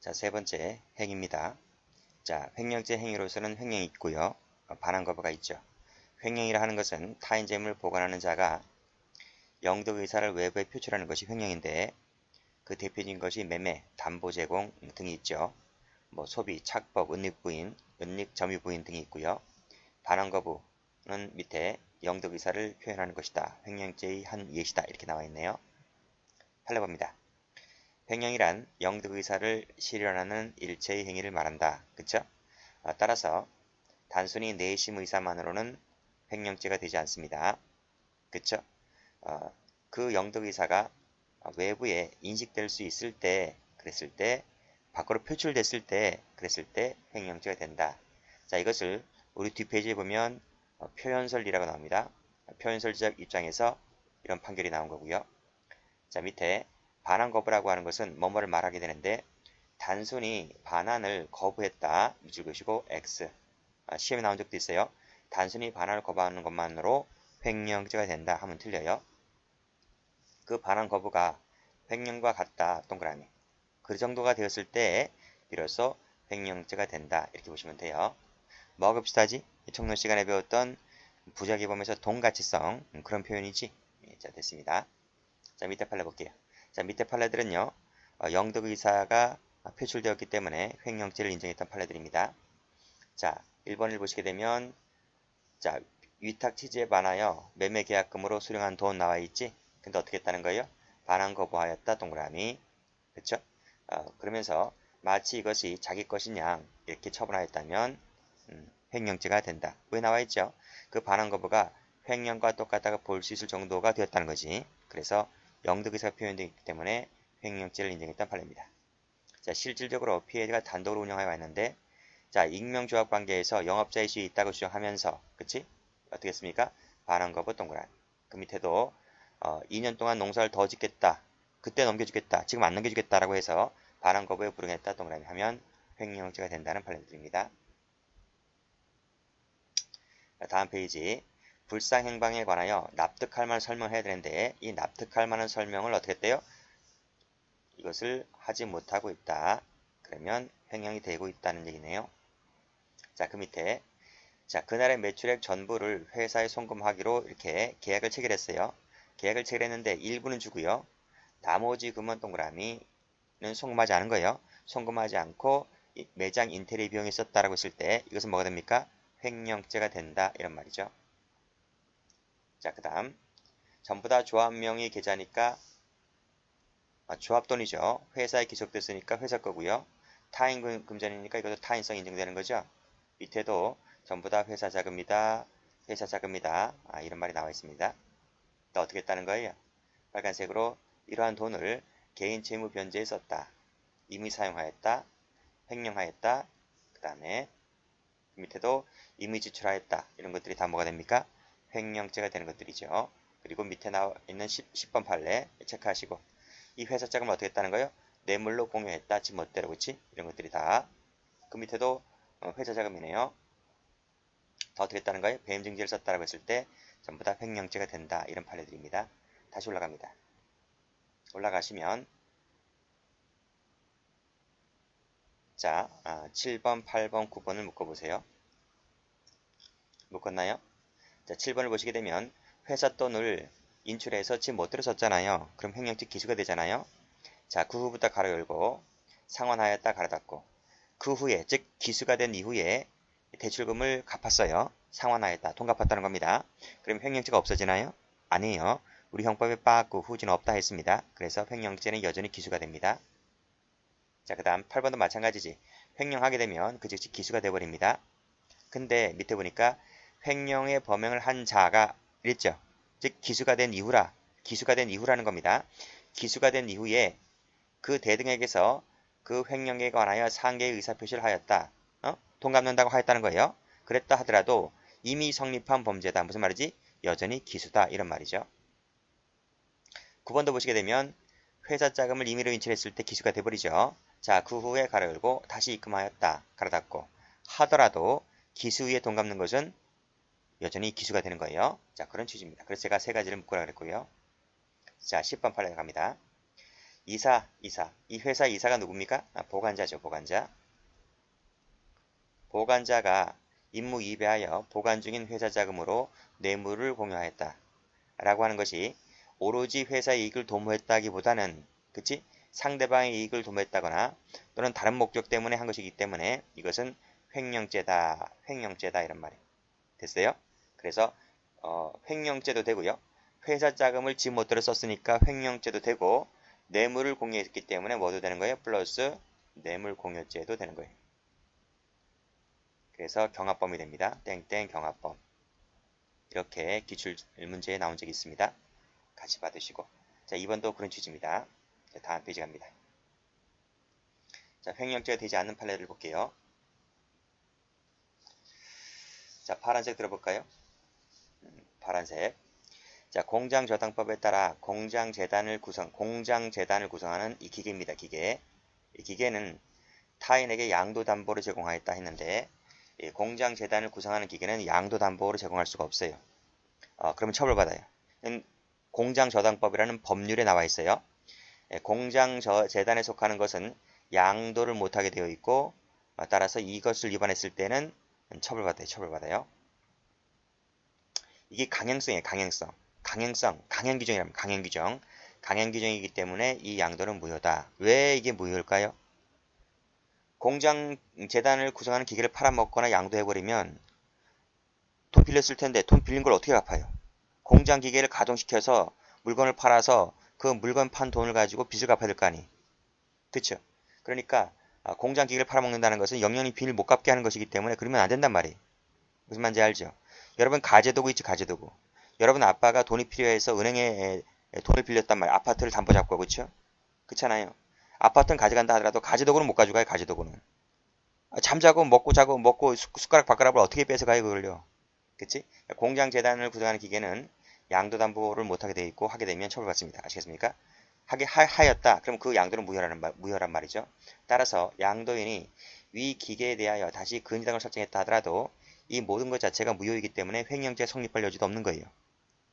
자, 세 번째 행입니다. 자, 횡령죄 행위로서는 횡령이 있고요. 반환거부가 있죠. 횡령이라 하는 것은 타인 재물을 보관하는 자가 영득 의사를 외부에 표출하는 것이 횡령인데 그 대표적인 것이 매매, 담보 제공 등이 있죠. 소비, 착복, 은닉 부인, 은닉 점유 부인 등이 있고요. 반환거부는 밑에 영득 의사를 표현하는 것이다. 횡령죄의 한 예시다. 이렇게 나와 있네요. 살려봅니다. 횡령이란 영득 의사를 실현하는 일체의 행위를 말한다. 그쵸? 따라서 단순히 내심 의사만으로는 횡령죄가 되지 않습니다. 그쵸? 그 영득 의사가 외부에 인식될 수 있을 때, 그랬을 때, 밖으로 표출됐을 때, 그랬을 때 횡령죄가 된다. 자, 이것을 우리 뒷페이지에 보면 표현설리라고 나옵니다. 표현설적 입장에서 이런 판결이 나온 거고요. 자, 밑에 반환거부라고 하는 것은 뭐뭐를 말하게 되는데 단순히 반환을 거부했다 밑줄 그으시고 X 시험에 나온 적도 있어요. 단순히 반환을 거부하는 것만으로 횡령죄가 된다 하면 틀려요. 그 반환 거부가 횡령과 같다 동그라미 그 정도가 되었을 때 비로소 횡령죄가 된다 이렇게 보시면 돼요. 뭐가 비슷하지? 청론 시간에 배웠던 부작위범에서 동가치성 그런 표현이지. 자, 됐습니다. 자, 밑에 판례 볼게요. 자, 밑에 판례들은요. 영득 의사가 표출되었기 때문에 횡령죄를 인정했던 판례들입니다. 자, 1번을 보시게 되면 자, 위탁 취지에 반하여 매매 계약금으로 수령한 돈 나와 있지? 근데 어떻게 했다는 거예요? 반환 거부하였다 동그라미. 그쵸? 그러면서 마치 이것이 자기 것인 양 이렇게 처분하였다면 횡령죄가 된다. 왜 나와 있죠? 그 반환 거부가 횡령과 똑같다고 볼 수 있을 정도가 되었다는 거지. 그래서 영득의사가 표현되기 때문에 횡령죄를 인정했던 판례입니다. 자, 실질적으로 피해자가 단독으로 운영하여 왔는데 자, 익명조합 관계에서 영업자의 수익이 있다고 주장하면서 그치? 어떻게 했습니까? 반환거부 동그라미. 그 밑에도 2년 동안 농사를 더 짓겠다. 그때 넘겨주겠다. 지금 안 넘겨주겠다라고 해서 반환거부에 불응했다 동그라미 하면 횡령죄가 된다는 판례들입니다. 다음 페이지 불상행방에 관하여 납득할 만한 설명을 해야 되는데 이 납득할 만한 설명을 어떻게 했대요? 이것을 하지 못하고 있다. 그러면 횡령이 되고 있다는 얘기네요. 자, 그 밑에 자, 그날의 매출액 전부를 회사에 송금하기로 이렇게 계약을 체결했어요. 계약을 체결했는데 일부는 주고요. 나머지 금은 동그라미는 송금하지 않은 거예요. 송금하지 않고 매장 인테리어 비용이 썼다라고 했을 때 이것은 뭐가 됩니까? 횡령죄가 된다 이런 말이죠. 자, 그 다음 전부 다 조합명의 계좌니까 조합돈이죠. 회사에 기속됐으니까 회사 거고요. 타인 금전이니까 이것도 타인성 인정되는 거죠. 밑에도 전부 다 회사 자금이다. 회사 자금이다. 이런 말이 나와 있습니다. 또 어떻게 했다는 거예요? 빨간색으로 이러한 돈을 개인 채무 변제에 썼다. 이미 사용하였다. 횡령하였다. 그 다음에 밑에도 이미 지출하였다. 이런 것들이 다 뭐가 됩니까? 횡령죄가 되는 것들이죠. 그리고 밑에 나와 있는 10번 판례 체크하시고 이 회사 자금을 어떻게 했다는 거예요? 뇌물로 공유했다. 지 멋대로 그치? 이런 것들이 다 그 밑에도 회사 자금이네요. 더 어떻게 했다는 거예요? 배임 증지를 썼다라고 했을 때 전부 다 횡령죄가 된다. 이런 판례들입니다. 다시 올라갑니다. 올라가시면 자 7번, 8번, 9번을 묶어보세요. 묶었나요? 자, 7번을 보시게 되면 회사 돈을 인출해서 지 멋대로 썼잖아요. 그럼 횡령죄 기수가 되잖아요. 자, 그 후부터 가로 열고 상환하였다 가로 닫고 그 후에 즉 기수가 된 이후에 대출금을 갚았어요. 상환하였다. 돈 갚았다는 겁니다. 그럼 횡령죄가 없어지나요? 아니에요. 우리 형법에 빠꾸 후지는 없다 했습니다. 그래서 횡령죄는 여전히 기수가 됩니다. 자, 그 다음 8번도 마찬가지지. 횡령하게 되면 그 즉시 기수가 되어버립니다. 근데 밑에 보니까 횡령의 범행을 한 자가 이랬죠. 즉 기수가 된 이후라. 기수가 된 이후라는 겁니다. 기수가 된 이후에 그 대등에게서 그 횡령에 관하여 상계의 의사표시를 하였다. 돈 갚는다고 하였다는 거예요. 그랬다 하더라도 이미 성립한 범죄다. 무슨 말이지? 여전히 기수다. 이런 말이죠. 9번도 보시게 되면 회사 자금을 임의로 인출했을 때 기수가 돼버리죠. 자, 그 후에 가로 열고 다시 입금하였다. 가로 닫고 하더라도 기수 위에 돈 갚는 것은 여전히 기수가 되는 거예요. 자, 그런 취지입니다. 그래서 제가 세 가지를 묶으라 그랬고요. 자, 10번 판례 갑니다. 이사. 이 회사 이사가 누굽니까? 보관자죠, 보관자. 보관자가 임무이배하여 보관 중인 회사 자금으로 뇌물을 공유하였다. 라고 하는 것이 오로지 회사의 이익을 도모했다기보다는, 그치? 상대방의 이익을 도모했다거나 또는 다른 목적 때문에 한 것이기 때문에 이것은 횡령죄다. 횡령죄다 이런 말이 됐어요. 그래서 횡령죄도 되고요. 회사 자금을 지 멋대로 썼으니까 횡령죄도 되고, 뇌물을 공유했기 때문에 뭐도 되는 거예요? 플러스 뇌물 공유죄도 되는 거예요. 그래서 경합범이 됩니다. 땡땡 경합범. 이렇게 기출 문제에 나온 적이 있습니다. 같이 받으시고. 자, 2번도 그런 취지입니다. 자, 다음 페이지 갑니다. 자, 횡령죄가 되지 않는 판례를 볼게요. 자, 파란색 들어볼까요? 파란색. 자, 공장저당법에 따라 공장재단을 구성하는 이 기계입니다. 기계. 이 기계는 타인에게 양도담보를 제공하였다 했는데, 공장재단을 구성하는 기계는 양도담보를 제공할 수가 없어요. 그러면 처벌받아요. 공장저당법이라는 법률에 나와 있어요. 공장재단에 속하는 것은 양도를 못하게 되어 있고, 따라서 이것을 위반했을 때는 처벌받아요. 이게 강행성이에요. 강행규정이랍니다. 강행규정. 강행규정이기 때문에 이 양도는 무효다. 왜 이게 무효일까요? 공장재단을 구성하는 기계를 팔아먹거나 양도해버리면 돈 빌렸을 텐데 돈 빌린 걸 어떻게 갚아요? 공장기계를 가동시켜서 물건을 팔아서 그 물건 판 돈을 가지고 빚을 갚아야 될 거 아니. 그쵸? 그러니까 공장기계를 팔아먹는다는 것은 영영이 빚을 못 갚게 하는 것이기 때문에 그러면 안 된단 말이에요. 무슨 말인지 알죠? 여러분 가재도구 있지, 가재도구. 여러분 아빠가 돈이 필요해서 은행에 돈을 빌렸단 말이에요. 아파트를 담보 잡고, 그쵸? 그렇잖아요. 아파트는 가져간다 하더라도 가재도구는 못 가져가요. 가재도구는. 잠자고 먹고 자고 먹고 숟가락 바가락을 어떻게 뺏어가요, 그걸요. 그치? 공장재단을 구성하는 기계는 양도담보를 못하게 되어 있고, 하게 되면 처벌받습니다. 아시겠습니까? 하였다. 그럼 그 양도는 무효란 말이죠. 따라서 양도인이 위 기계에 대하여 다시 근저당을 설정했다 하더라도 이 모든 것 자체가 무효이기 때문에 횡령죄 성립할 여지도 없는 거예요.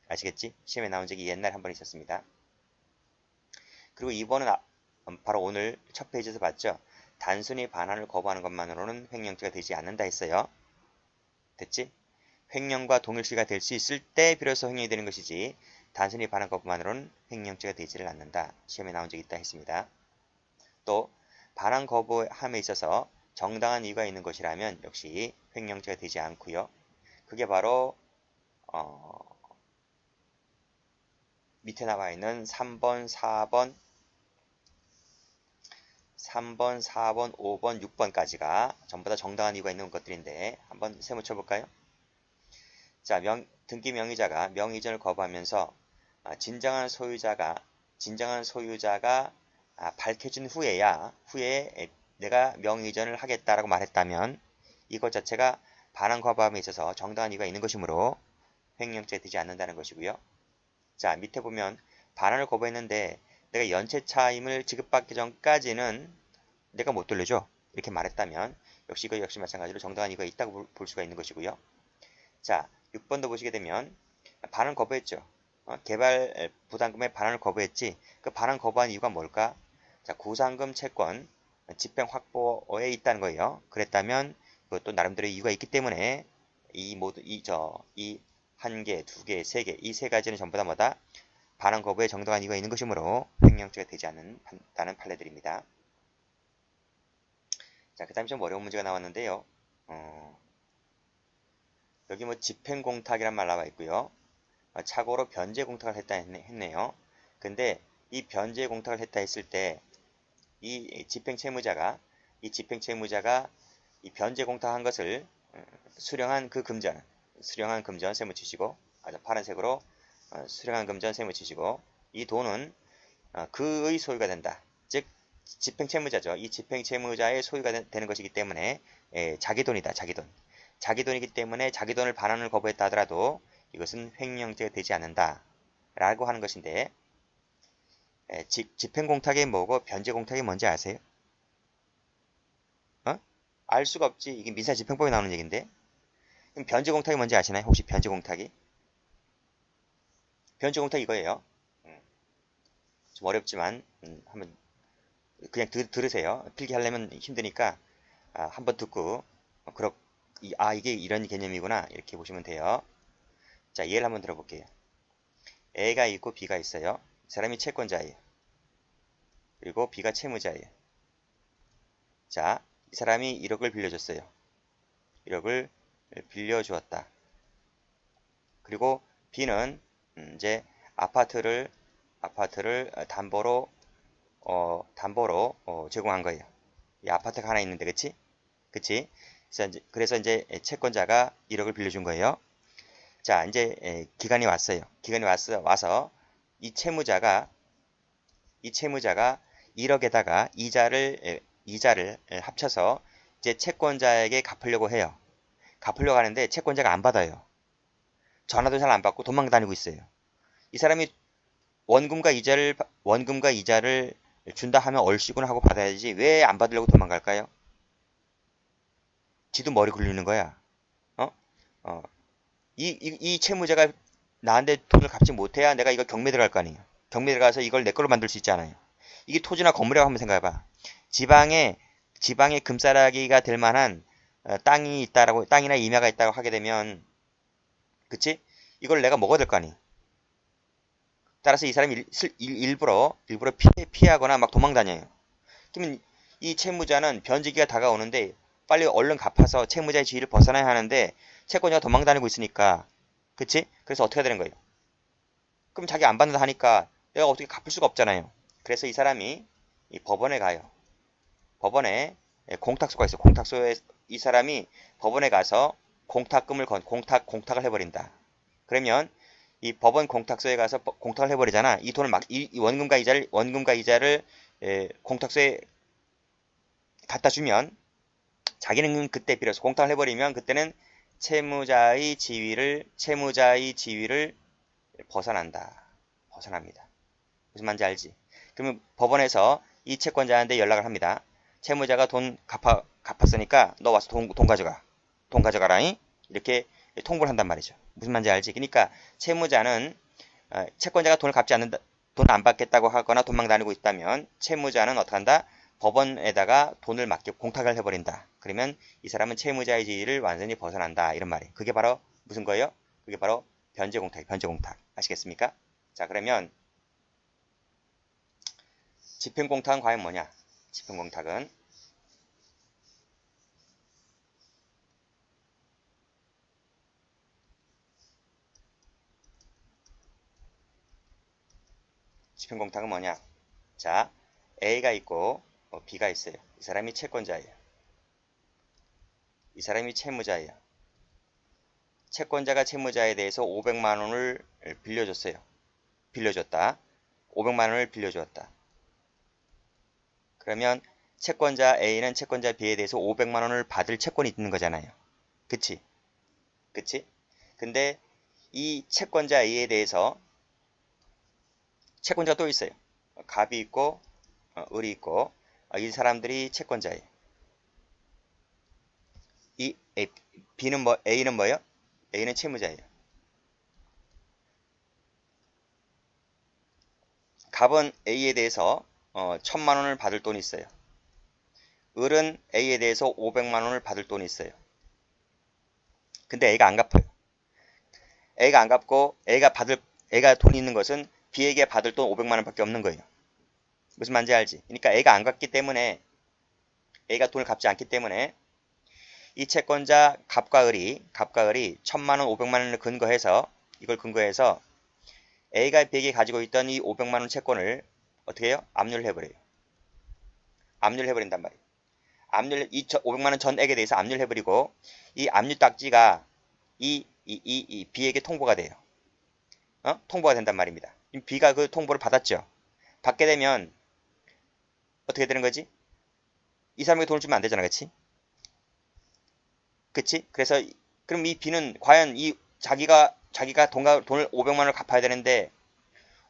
아시겠지? 시험에 나온 적이 옛날에 한 번 있었습니다. 그리고 2번은 바로 오늘 첫 페이지에서 봤죠. 단순히 반환을 거부하는 것만으로는 횡령죄가 되지 않는다 했어요. 됐지? 횡령과 동일시가 될 수 있을 때 비로소 횡령이 되는 것이지 단순히 반환 거부만으로는 횡령죄가 되지를 않는다. 시험에 나온 적이 있다 했습니다. 또 반환 거부함에 있어서 정당한 이유가 있는 것이라면 역시 횡령죄가 되지 않고요. 그게 바로 밑에 나와 있는 3번, 4번, 5번, 6번까지가 전부 다 정당한 이유가 있는 것들인데 한번 세무쳐 볼까요? 자, 등기 명의자가 명의이전을 거부하면서 진정한 소유자가 밝혀진 후에 내가 명의이전을 하겠다라고 말했다면 이것 자체가 반환 거부함에 있어서 정당한 이유가 있는 것이므로 횡령죄 되지 않는다는 것이고요. 자, 밑에 보면 반환을 거부했는데 내가 연체차임을 지급받기 전까지는 내가 못 돌려줘. 이렇게 말했다면 이거 역시 마찬가지로 정당한 이유가 있다고 볼 수가 있는 것이고요. 자, 6번도 보시게 되면 반환 거부했죠. 개발 부담금의 반환을 거부했지. 그 반환 거부한 이유가 뭘까? 자, 구상금 채권 집행 확보에 있다는 거예요. 그랬다면 그것도 나름대로 이유가 있기 때문에 이 한 개, 두 개, 세 개, 이 세 가지는 전부 다 뭐다? 반환 거부에 정당한 이유가 있는 것이므로 횡령죄가 되지 않는다는 판례들입니다. 자, 그 다음에 좀 어려운 문제가 나왔는데요. 여기 뭐 집행공탁이란 말 나와 있고요. 착오로 변제공탁을 했다 했네요. 근데 이 변제공탁을 했다 했을 때 이 집행채무자가 이 변제공탁한 것을 수령한 금전 세무 치시고, 파란색으로 수령한 금전 세무 치시고, 이 돈은 그의 소유가 된다. 즉 집행채무자죠. 이 집행채무자의 소유가 되는 것이기 때문에 자기 돈이다. 자기 돈이기 때문에 자기 돈을 반환을 거부했다 하더라도 이것은 횡령죄가 되지 않는다 라고 하는 것인데, 집행공탁이 뭐고 변제공탁이 뭔지 아세요? 알 수가 없지. 이게 민사집행법에 나오는 얘기인데. 그럼 변제공탁이 뭔지 아시나요? 혹시 변제공탁이 이거예요. 좀 어렵지만 한번 그냥 들으세요. 필기하려면 힘드니까 한번 듣고 이게 이런 개념이구나 이렇게 보시면 돼요. 자, 예를 한번 들어볼게요. A가 있고 B가 있어요. 이 사람이 채권자예요. 그리고 B가 채무자예요. 자, 이 사람이 1억을 빌려줬어요. 1억을 빌려주었다. 그리고 B는 이제 아파트를 담보로 제공한 거예요. 이 아파트가 하나 있는데, 그치? 그래서 이제 채권자가 1억을 빌려준 거예요. 자, 이제 기간이 왔어요. 와서 이 채무자가 1억에다가 이자를 합쳐서 이제 채권자에게 갚으려고 해요. 갚으려고 하는데 채권자가 안 받아요. 전화도 잘 안 받고 도망 다니고 있어요. 이 사람이 원금과 이자를 준다 하면 얼씨구나 하고 받아야지 왜 안 받으려고 도망갈까요? 지도 머리 굴리는 거야. 어? 이 채무자가 나한테 돈을 갚지 못해야 내가 이거 경매 들어갈 거 아니에요. 경매 들어가서 이걸 내 걸로 만들 수 있잖아요. 이게 토지나 건물이라고 한번 생각해봐. 지방에 금싸라기가 될 만한 땅이나 임야가 있다고 하게 되면, 그치? 이걸 내가 먹어야 될 거 아니에요. 따라서 이 사람이 일부러 피하거나 막 도망 다녀요. 그러면 이 채무자는 변제기가 다가오는데 빨리 얼른 갚아서 채무자의 지위를 벗어나야 하는데 채권자가 도망 다니고 있으니까, 그치? 그래서 어떻게 되는 거예요? 그럼 자기 안 받는다 하니까 내가 어떻게 갚을 수가 없잖아요. 그래서 이 사람이 이 법원에 가요. 법원에 공탁소가 있어. 공탁소에 이 사람이 법원에 가서 공탁을 해버린다. 그러면 이 법원 공탁소에 가서 공탁을 해버리잖아. 이 돈을 이 원금과 이자를 공탁소에 갖다 주면 자기는 그때 비로소 공탁을 해버리면 그때는 채무자의 지위를 벗어납니다. 무슨 말인지 알지? 그러면 법원에서 이 채권자한테 연락을 합니다. 채무자가 돈 갚았으니까 너 와서 돈 가져가. 돈 가져가라니? 이렇게 통보를 한단 말이죠. 무슨 말인지 알지? 그러니까 채무자는 채권자가 돈을 갚지 않는다, 돈 안 받겠다고 하거나 도망 다니고 있다면 채무자는 어떻게 한다? 법원에다가 돈을 맡겨 공탁을 해버린다. 그러면 이 사람은 채무자의 지위를 완전히 벗어난다. 이런 말이에요. 그게 바로 무슨 거예요? 그게 바로 변제공탁. 아시겠습니까? 자, 그러면 집행공탁은 과연 뭐냐? 집행공탁은 뭐냐? 자, A가 있고 B가 있어요. 이 사람이 채권자예요. 이 사람이 채무자예요. 채권자가 채무자에 대해서 500만 원을 빌려줬다. 500만 원을 빌려주었다. 그러면 채권자 A는 채권자 B에 대해서 500만 원을 받을 채권이 있는 거잖아요. 그치? 근데 이 채권자 A에 대해서 채권자가 또 있어요. 갑이 있고 을이 있고 이 사람들이 채권자예요. A는 뭐예요? A는 채무자예요. 갑은 A에 대해서 1000만 원을 받을 돈이 있어요. 을은 A에 대해서 500만 원을 받을 돈이 있어요. 근데 A가 안 갚아요. A가 안 갚고 A가 돈이 있는 것은 B에게 받을 돈 500만 원밖에 없는 거예요. 무슨 말인지 알지? 그러니까 A가 안 갚기 때문에, A가 돈을 갚지 않기 때문에 이 채권자 갑과 을이 1000만 원, 500만 원을 이걸 근거해서 A가 B에게 가지고 있던 이 500만 원 채권을 어떻게 해요? 압류를 해버려요. 압류를 해버린단 말이에요. 이 500만 원 전액에 대해서 압류를 해버리고 이 압류 딱지가 이 B에게 통보가 돼요. 통보가 된단 말입니다. B가 그 통보를 받았죠. 받게 되면 어떻게 되는 거지? 이 사람에게 돈을 주면 안 되잖아, 그치? 그래서 그럼 이 B는 과연 자기가 돈을 500만 원을 갚아야 되는데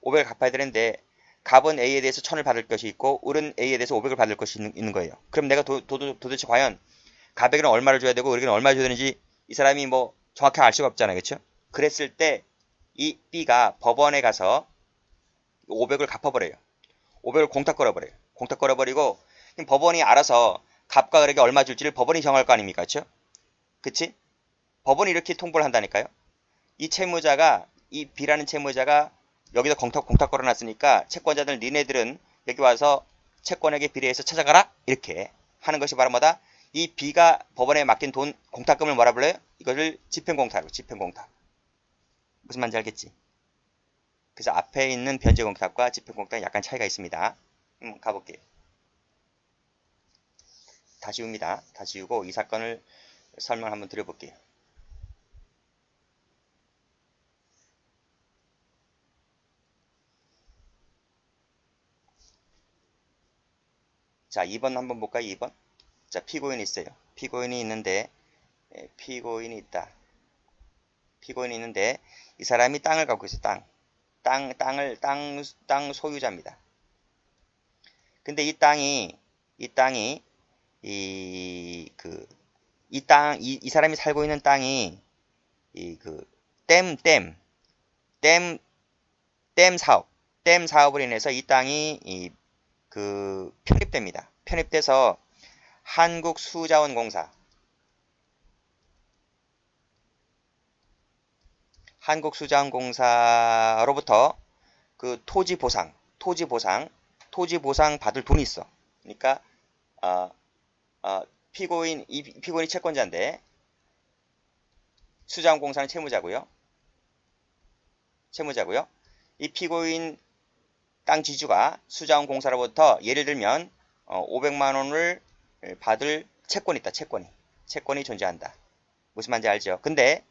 500을 갚아야 되는데 갑은 A에 대해서 1000을 받을 것이 있고 을은 A에 대해서 500을 받을 것이 있는 거예요. 그럼 내가 도대체 과연 갑에게는 얼마를 줘야 되고 을에게는 얼마를 줘야 되는지 이 사람이 뭐 정확히 알 수가 없잖아요. 그렇죠? 그랬을 때 이 B가 법원에 가서 500을 갚아버려요. 500을 공탁 걸어버려요. 공탁 걸어버리고 법원이 알아서 값과 금액이 얼마 줄지를 법원이 정할 거 아닙니까? 그쵸? 그치? 법원이 이렇게 통보를 한다니까요. 이 채무자가 이 B라는 채무자가 여기다 공탁 걸어놨으니까 채권자들 니네들은 여기 와서 채권액에 비례해서 찾아가라 이렇게 하는 것이 바로 뭐다? 이 B가 법원에 맡긴 돈 공탁금을 뭐라 불러요? 이것을 집행공탁이고 집행공탁. 무슨 말인지 알겠지? 그래서 앞에 있는 변제공탁과 집행공탁에 약간 차이가 있습니다. 가볼게요. 다 지웁니다. 다 지우고 이 사건을 설명 한번 드려볼게요. 자, 2번 한번 볼까요? 2번. 자, 피고인이 있어요. 피고인이 있는데, 피고인이 있다. 피고인이 있는데, 이 사람이 땅을 갖고 있어요. 땅 소유자입니다. 근데 이 사람이 살고 있는 땅이, 댐 사업으로 인해서 이 땅이, 편입됩니다. 편입돼서 한국수자원공사로부터 그 토지 보상 받을 돈이 있어. 그러니까 피고인이 채권자인데 수자원공사는 채무자고요. 이 피고인 땅 지주가 수자원공사로부터 예를 들면 500만 원을 받을 채권이 있다. 채권이 존재한다. 무슨 말인지 알죠? 근데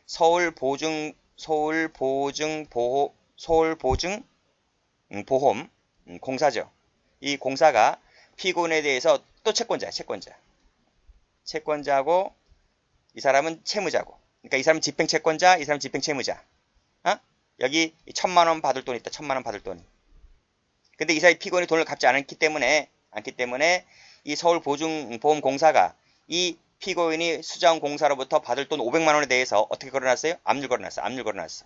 서울보증보험 공사죠. 이 공사가 피고인에 대해서 또 채권자고 이 사람은 채무자고. 그러니까 이 사람은 집행채권자, 이 사람은 집행채무자. 여기 1000만 원 받을 돈이 있다. 1000만 원 받을 돈이. 근데 이 사람이 피고인이 돈을 갚지 않기 때문에 이 서울보증보험공사가 이 피고인이 수자원공사로부터 받을 돈 500만 원에 대해서 어떻게 걸어놨어요? 압류 걸어놨어.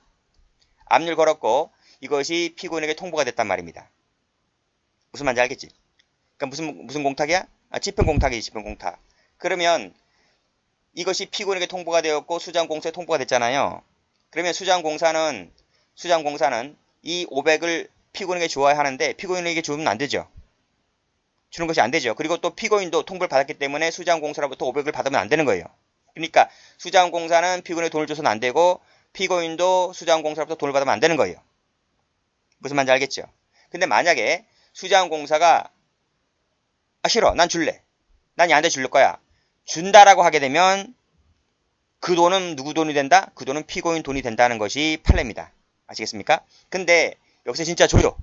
압류 걸었고 이것이 피고인에게 통보가 됐단 말입니다. 무슨 말인지 알겠지? 그러니까 무슨 공탁이야? 집행공탁이지, 집행공탁. 그러면 이것이 피고인에게 통보가 되었고 수자원공사에 통보가 됐잖아요. 그러면 수자원공사는 이 500을 피고인에게 주어야 하는데 피고인에게 주면 안 되죠. 주는 것이 안 되죠. 그리고 또 피고인도 통보를 받았기 때문에 수자원공사로부터 500을 받으면 안 되는 거예요. 그러니까 수자원공사는 피고인에 돈을 줘서는 안 되고 피고인도 수자원공사로부터 돈을 받으면 안 되는 거예요. 무슨 말인지 알겠죠? 근데 만약에 수자원공사가 싫어. 난 줄래. 난 얘한테 줄 거야. 준다라고 하게 되면 그 돈은 누구 돈이 된다? 그 돈은 피고인 돈이 된다는 것이 판례입니다. 아시겠습니까? 근데 여기서 진짜 줘요.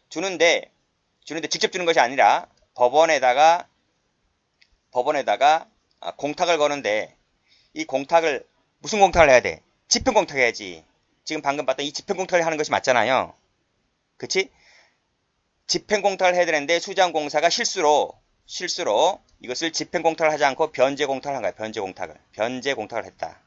주는데 직접 주는 것이 아니라 법원에다가 공탁을 거는데 이 공탁을 무슨 공탁을 해야 돼? 집행공탁 해야지. 지금 방금 봤던 이 집행공탁을 하는 것이 맞잖아요. 그치? 집행공탁을 해야 되는데 수자원공사가 실수로 이것을 집행공탁을 하지 않고 변제공탁을 한 거야. 변제공탁을 했다.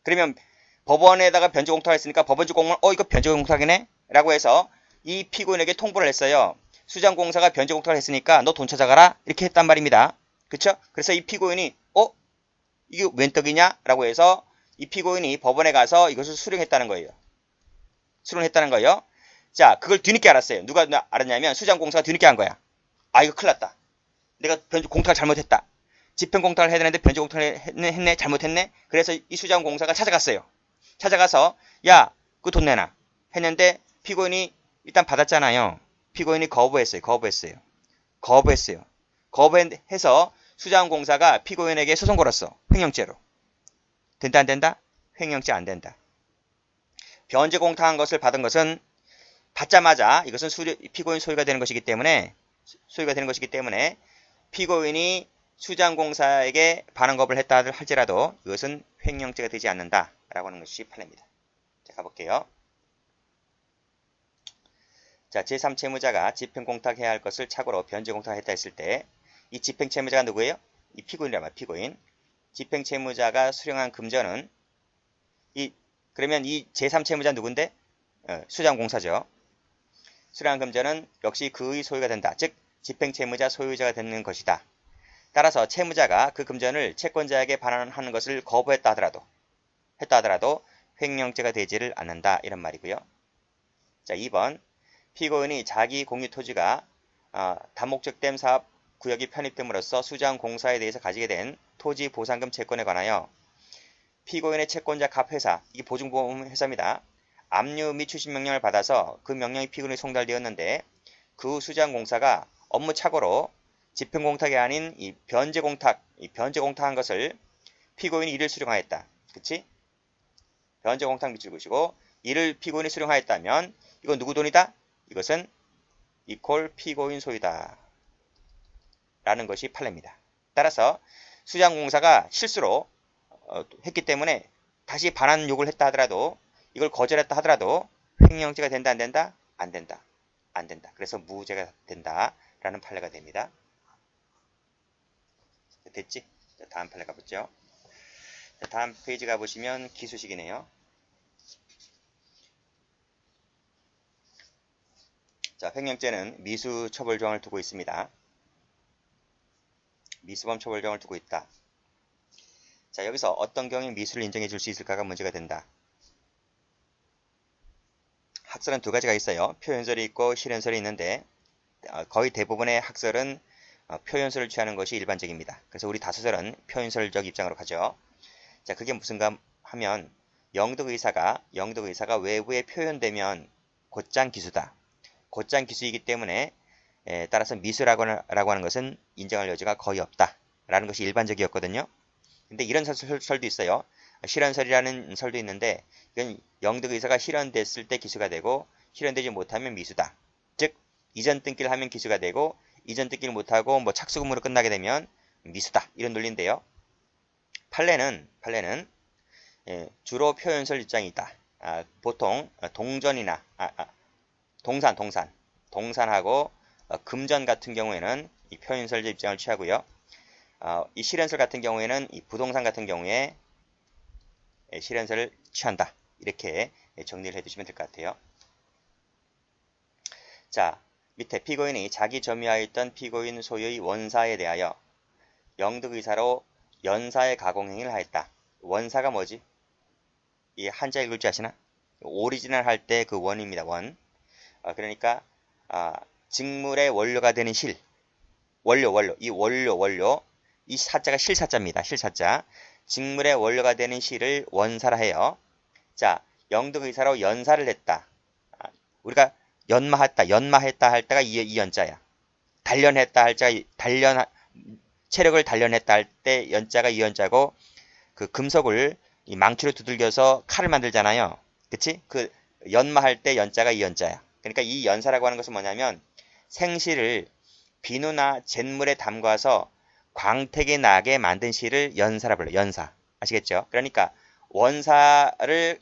그러면 법원에다가 변제공탁을 했으니까 법원주 공무원 이거 변제공탁이네? 라고 해서 이 피고인에게 통보를 했어요. 수자원공사가 변제공탁을 했으니까 너 돈 찾아가라 이렇게 했단 말입니다. 그쵸? 그래서 이 피고인이 이게 웬 떡이냐? 라고 해서 이 피고인이 법원에 가서 이것을 수령했다는 거예요. 자, 그걸 뒤늦게 알았어요. 누가 알았냐면 수자원공사가 뒤늦게 한 거야. 이거 큰일 났다. 내가 공탁을 잘못했다. 집행공탁을 해야 되는데 변제공탁을 했네. 잘못했네. 그래서 이 수자원공사가 찾아가서 야, 그 돈 내놔. 했는데 피고인이 일단 받았잖아요. 피고인이 거부했어요. 거부해서 수자원공사가 피고인에게 소송 걸었어. 횡령죄로. 된다 안 된다? 횡령죄 안 된다. 변제공탁한 것을 받은 것은 받자마자 이것은 피고인 소유가 되는 것이기 때문에 피고인이 수자원공사에게 반환거부를 했다 할지라도 이것은 횡령죄가 되지 않는다라고 하는 것이 판례입니다. 자, 가볼게요. 자, 제3채무자가 집행공탁해야 할 것을 착오로 변제공탁했다 했을 때 이 집행채무자가 누구예요? 이 피고인이란 말이야. 피고인. 집행채무자가 수령한 금전은 그러면 이 제3채무자 누군데? 수자원공사죠. 수령한 금전은 역시 그의 소유가 된다. 즉 집행채무자 소유자가 되는 것이다. 따라서 채무자가 그 금전을 채권자에게 반환하는 것을 거부했다 하더라도 횡령죄가 되지를 않는다. 이런 말이고요. 자, 2번 피고인이 자기 공유 토지가 다목적된 사업 구역이 편입됨으로써 수자원공사에 대해서 가지게 된 토지 보상금 채권에 관하여 피고인의 채권자 갑회사, 이게 보증보험회사입니다. 압류 및 추심 명령을 받아서 그 명령이 피고인에 송달되었는데 그 후 수자원공사가 업무 착오로 집행공탁이 아닌 이 변제공탁한 것을 피고인이 이를 수령하였다. 그치? 변제공탁 밑줄 그시고 이를 피고인이 수령하였다면 이건 누구 돈이다? 이것은 이퀄 피고인 소유다. 라는 것이 판례입니다. 따라서 수자원공사가 실수로 했기 때문에 다시 반환 요구를 했다 하더라도 이걸 거절했다 하더라도 횡령죄가 된다 안 된다? 안 된다. 안 된다. 그래서 무죄가 된다. 라는 판례가 됩니다. 됐지? 자, 다음 판례 가보죠. 자, 다음 페이지 가보시면 기수식이네요. 자, 횡령죄는 미수 처벌 조항을 두고 있습니다. 미수범 처벌 조항을 두고 있다. 자, 여기서 어떤 경우에 미수를 인정해 줄 수 있을까가 문제가 된다. 학설은 두 가지가 있어요. 표현설이 있고 실현설이 있는데 거의 대부분의 학설은 표현설을 취하는 것이 일반적입니다. 그래서 우리 다수설은 표현설적 입장으로 가죠. 자, 그게 무슨가 하면 영득의사가 외부에 표현되면 곧장 기수다. 곧장 기수이기 때문에 따라서 미수라고 하는 것은 인정할 여지가 거의 없다라는 것이 일반적이었거든요. 근데 이런 설도 있어요. 실현설이라는 설도 있는데 이건 영득의사가 실현됐을 때 기수가 되고 실현되지 못하면 미수다. 즉 이전 등기를 하면 기수가 되고 이전 등기를 못하고 뭐 착수금으로 끝나게 되면 미수다. 이런 논리인데요. 판례는 주로 표현설 입장이다. 보통 동전이나 동산하고 금전 같은 경우에는 이 표현설적 입장을 취하고요. 이 실현설 같은 경우에는 이 부동산 같은 경우에 실현설을 취한다. 이렇게 정리를 해두시면 될 것 같아요. 자, 밑에 피고인이 자기 점유하였던 피고인 소유의 원사에 대하여 영득의사로 연사의 가공행위를 하였다. 원사가 뭐지? 이 한자 읽을 줄 아시나? 오리지널 할 때 그 원입니다. 원. 그러니까 직물의 원료가 되는 실. 원료. 이 사자가 실사자입니다. 실사자. 직물의 원료가 되는 실을 원사라 해요. 자, 영득의사로 연사를 했다. 우리가 연마했다 할 때가 이 연자야. 단련했다 할 때가 체력을 단련했다 할 때 연자가 이 연자고 그 금속을 이 망치로 두들겨서 칼을 만들잖아요. 그치? 그 연마할 때 연자가 이 연자야. 그러니까 이 연사라고 하는 것은 뭐냐면 생실을 비누나 잿물에 담가서 광택이 나게 만든 실을 연사라 불러요. 연사. 아시겠죠? 그러니까 원사를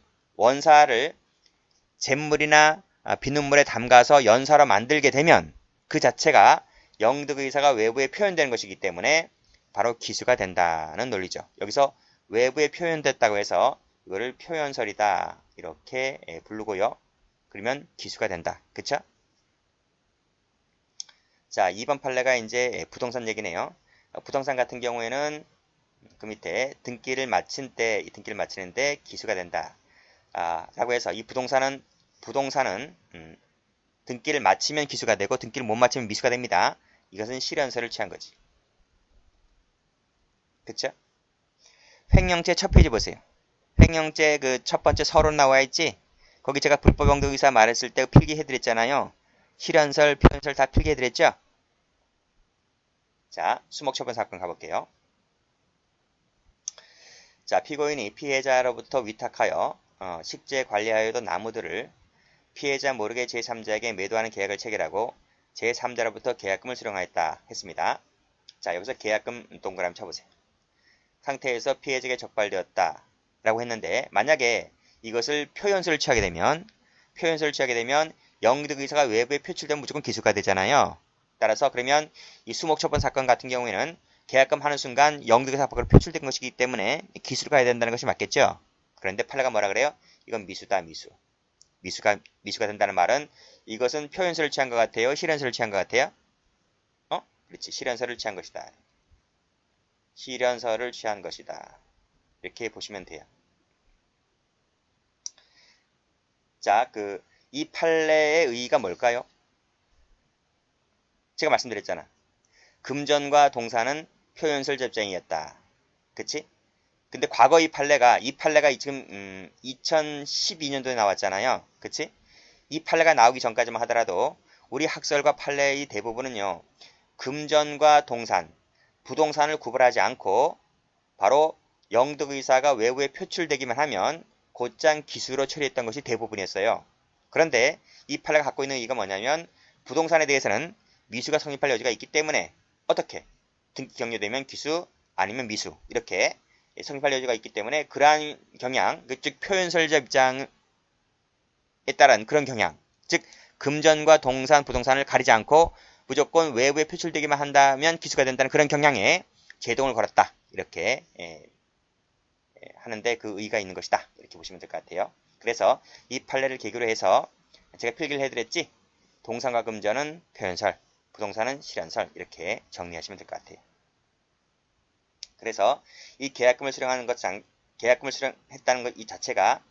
잿물이나 비눗물에 담가서 연사로 만들게 되면 그 자체가 영득의사가 외부에 표현되는 것이기 때문에 바로 기수가 된다는 논리죠. 여기서 외부에 표현됐다고 해서 이거를 표현설이다 이렇게 부르고요. 그러면 기수가 된다. 그쵸? 자, 2번 판례가 이제 부동산 얘기네요. 부동산 같은 경우에는 그 밑에 등기를 마치는데 기수가 된다. 라고 해서 이 부동산은 등기를 마치면 기수가 되고 등기를 못 마치면 미수가 됩니다. 이것은 실현설을 취한 거지. 그쵸? 횡령죄 첫 페이지 보세요. 횡령죄 그 첫 번째 서론 나와 있지? 거기 제가 불법 영득의사 말했을 때 필기해드렸잖아요. 실현설, 표현설 다 필기해드렸죠? 자, 수목처분 사건 가볼게요. 자, 피고인이 피해자로부터 위탁하여 식재 관리하여던 나무들을 피해자 모르게 제3자에게 매도하는 계약을 체결하고 제3자로부터 계약금을 수령하였다 했습니다. 자, 여기서 계약금 동그라미 쳐보세요. 상태에서 피해자에게 적발되었다 라고 했는데 만약에 이것을 표현설을 취하게 되면 영득의사가 외부에 표출되면 무조건 기수가 되잖아요. 따라서 그러면 이 수목처분 사건 같은 경우에는 계약금 하는 순간 영득의사 밖으로 표출된 것이기 때문에 기수로 가야 된다는 것이 맞겠죠. 그런데 판례가 뭐라 그래요? 이건 미수다. 미수가 된다는 말은 이것은 표현서를 취한 것 같아요? 실현서를 취한 것 같아요? 그렇지. 실현서를 취한 것이다. 실현서를 취한 것이다. 이렇게 보시면 돼요. 자, 이 판례의 의의가 뭘까요? 제가 말씀드렸잖아. 금전과 동사는 표현설 접장이었다. 그치? 근데 과거 이 판례가 지금 2012년도에 나왔잖아요. 그치? 이 판례가 나오기 전까지만 하더라도 우리 학설과 판례의 대부분은요. 금전과 동산, 부동산을 구분하지 않고 바로 영득의사가 외부에 표출되기만 하면 곧장 기수로 처리했던 것이 대부분이었어요. 그런데 이 판례가 갖고 있는 의의가 뭐냐면 부동산에 대해서는 미수가 성립할 여지가 있기 때문에 어떻게 등기 격려되면 기수 아니면 미수 이렇게 성립할 여지가 있기 때문에 그러한 경향, 즉 표현설적 입장에 따른 그런 경향, 즉 금전과 동산, 부동산을 가리지 않고 무조건 외부에 표출되기만 한다면 기수가 된다는 그런 경향에 제동을 걸었다. 이렇게 하는데 그 의의가 있는 것이다. 이렇게 보시면 될 것 같아요. 그래서 이 판례를 계기로 해서 제가 필기를 해드렸지. 동산과 금전은 표현설, 부동산은 실현설 이렇게 정리하시면 될 것 같아요. 그래서 이 계약금을 수령하는 계약금을 수령했다는 것 이 자체가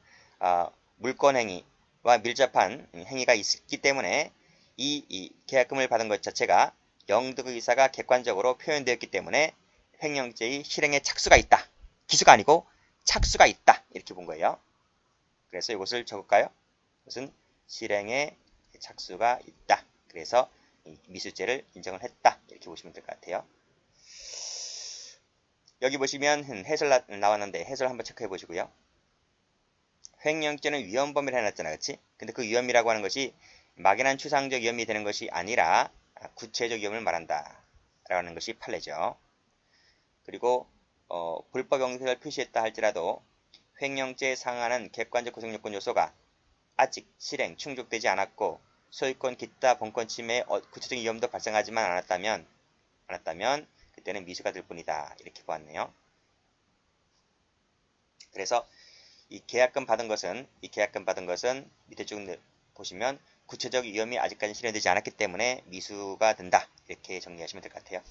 물권행위와 밀접한 행위가 있기 때문에 이 계약금을 받은 것 자체가 영득의사가 객관적으로 표현되었기 때문에 횡령죄의 실행에 착수가 있다. 기수가 아니고 착수가 있다. 이렇게 본 거예요. 그래서 이것을 적을까요? 이것은 실행에 착수가 있다. 그래서 미수죄를 인정을 했다. 이렇게 보시면 될 것 같아요. 여기 보시면 해설 나왔는데 해설 한번 체크해 보시고요. 횡령죄는 위헌범위를 해놨잖아. 그치? 근데 그 위헌이라고 하는 것이 막연한 추상적 위험이 되는 것이 아니라 구체적 위험을 말한다. 라는 것이 판례죠. 그리고 불법 영색을 표시했다 할지라도 횡령죄에 상하는 객관적 구성요건 요소가 아직 실행, 충족되지 않았고 소유권 기타 본권 침해의 구체적인 위험도 발생하지만 않았다면 그때는 미수가 될 뿐이다. 이렇게 보았네요. 그래서 이 계약금 받은 것은 밑에 쭉 보시면 구체적 위험이 아직까지 실현되지 않았기 때문에 미수가 된다. 이렇게 정리하시면 될 것 같아요.